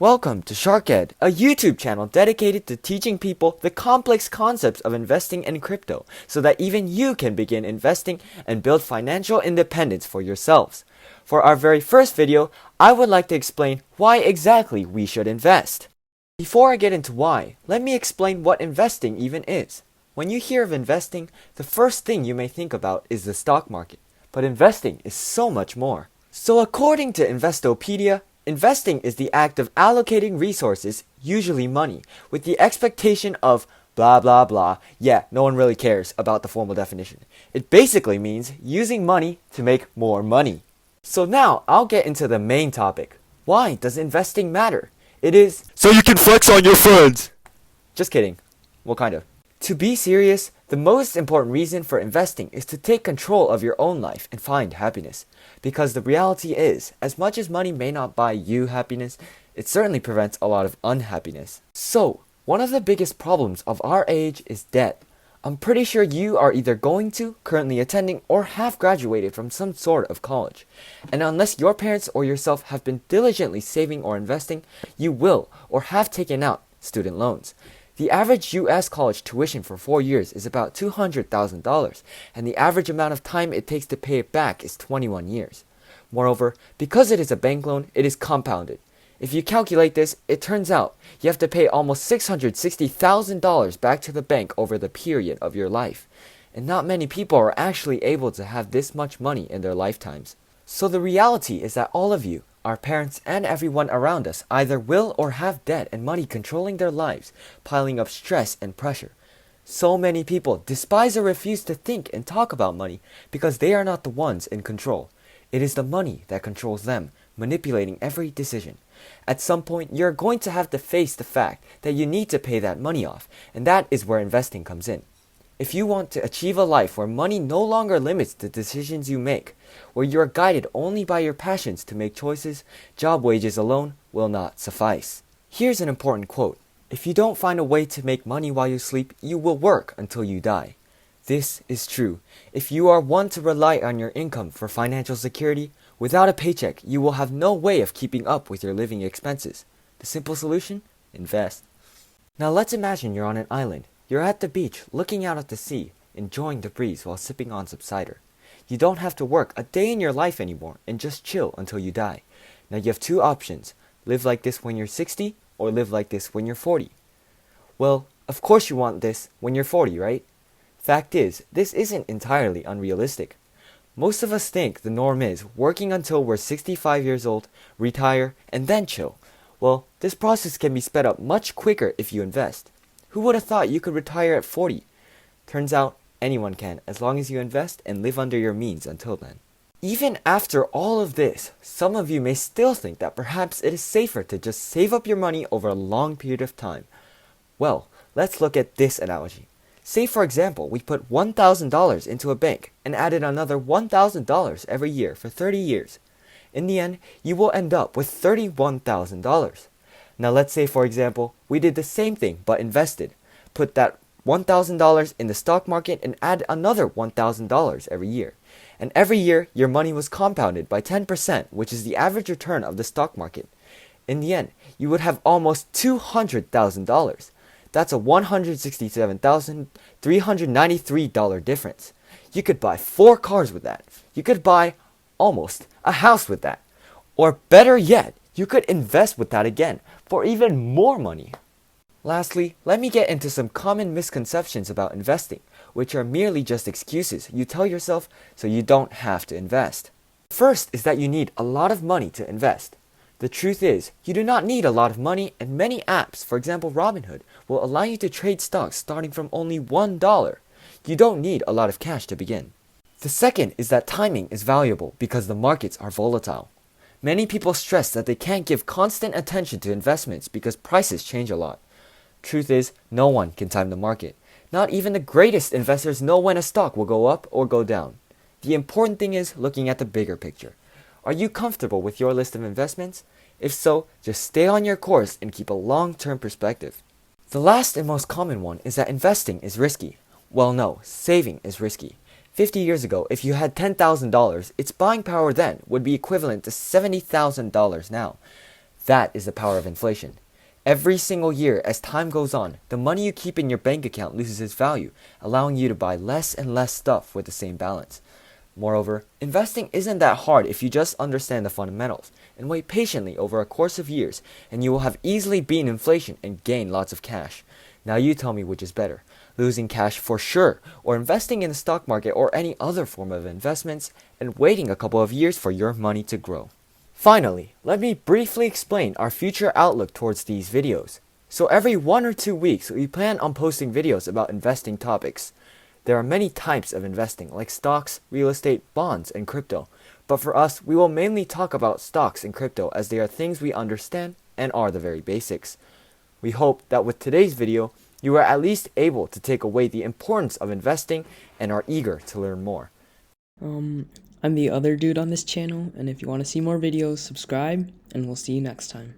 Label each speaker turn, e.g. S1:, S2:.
S1: Welcome to SharkEd, a YouTube channel dedicated to teaching people the complex concepts of investing in crypto so that even you can begin investing and build financial independence for yourselves. For our very first video, I would like to explain why exactly we should invest. Before I get into why, let me explain what investing even is. When you hear of investing, the first thing you may think about is the stock market, but investing is so much more. So according to Investopedia, investing is the act of allocating resources, usually money, with the expectation of blah blah blah. Yeah, no one really cares about the formal definition. It basically means using money to make more money. So now I'll get into the main topic. Why does investing matter? It is
S2: so you can flex on your friends.
S1: Just kidding. Well, kind of. To be serious, the most important reason for investing is to take control of your own life and find happiness. Because the reality is, as much as money may not buy you happiness, it certainly prevents a lot of unhappiness. So, one of the biggest problems of our age is debt. I'm pretty sure you are either going to, currently attending, or have graduated from some sort of college. And unless your parents or yourself have been diligently saving or investing, you will or have taken out student loans. The average U.S. college tuition for 4 years is about $200,000, and the average amount of time it takes to pay it back is 21 years. Moreover, because it is a bank loan, it is compounded. If you calculate this, it turns out you have to pay almost $660,000 back to the bank over the period of your life. And not many people are actually able to have this much money in their lifetimes. So the reality is that all of you, our parents, and everyone around us either will or have debt and money controlling their lives, piling up stress and pressure. So many people despise or refuse to think and talk about money because they are not the ones in control. It is the money that controls them, manipulating every decision. At some point, you're going to have to face the fact that you need to pay that money off, and that is where investing comes in. If you want to achieve a life where money no longer limits the decisions you make, where you are guided only by your passions to make choices, job wages alone will not suffice. Here's an important quote. If you don't find a way to make money while you sleep, you will work until you die. This is true. If you are one to rely on your income for financial security, without a paycheck, you will have no way of keeping up with your living expenses. The simple solution? Invest. Now let's imagine you're on an island. You're at the beach, looking out at the sea, enjoying the breeze while sipping on some cider. You don't have to work a day in your life anymore and just chill until you die. Now you have two options. Live like this when you're 60 or live like this when you're 40. Well, of course you want this when you're 40, right? Fact is, this isn't entirely unrealistic. Most of us think the norm is working until we're 65 years old, retire, and then chill. Well, this process can be sped up much quicker if you invest. Who would have thought you could retire at 40? Turns out, anyone can, as long as you invest and live under your means until then. Even after all of this, some of you may still think that perhaps it is safer to just save up your money over a long period of time. Well, let's look at this analogy. Say for example, we put $1,000 into a bank and added another $1,000 every year for 30 years. In the end, you will end up with $31,000. Now let's say for example, we did the same thing but invested. Put that $1,000 in the stock market and add another $1,000 every year. And every year, your money was compounded by 10%, which is the average return of the stock market. In the end, you would have almost $200,000. That's a $167,393 difference. You could buy 4 cars with that. You could buy almost a house with that. Or better yet, you could invest with that again for even more money. Lastly, let me get into some common misconceptions about investing, which are merely just excuses you tell yourself so you don't have to invest. First is that you need a lot of money to invest. The truth is, you do not need a lot of money, and many apps, for example Robinhood, will allow you to trade stocks starting from only $1. You don't need a lot of cash to begin. The second is that timing is valuable because the markets are volatile. Many people stress that they can't give constant attention to investments because prices change a lot. Truth is, no one can time the market. Not even the greatest investors know when a stock will go up or go down. The important thing is looking at the bigger picture. Are you comfortable with your list of investments? If so, just stay on your course and keep a long-term perspective. The last and most common one is that investing is risky. Well, no, saving is risky. 50 years ago, if you had $10,000, its buying power then would be equivalent to $70,000 now. That is the power of inflation. Every single year, as time goes on, the money you keep in your bank account loses its value, allowing you to buy less and less stuff with the same balance. Moreover, investing isn't that hard if you just understand the fundamentals and wait patiently over a course of years, and you will have easily beaten inflation and gained lots of cash. Now you tell me which is better, losing cash for sure, or investing in the stock market or any other form of investments and waiting a couple of years for your money to grow. Finally, let me briefly explain our future outlook towards these videos. So every 1 or 2 weeks, we plan on posting videos about investing topics. There are many types of investing, like stocks, real estate, bonds, and crypto. But for us, we will mainly talk about stocks and crypto as they are things we understand and are the very basics. We hope that with today's video, you are at least able to take away the importance of investing and are eager to learn more.
S3: I'm the other dude on this channel, and if you want to see more videos, subscribe, and we'll see you next time.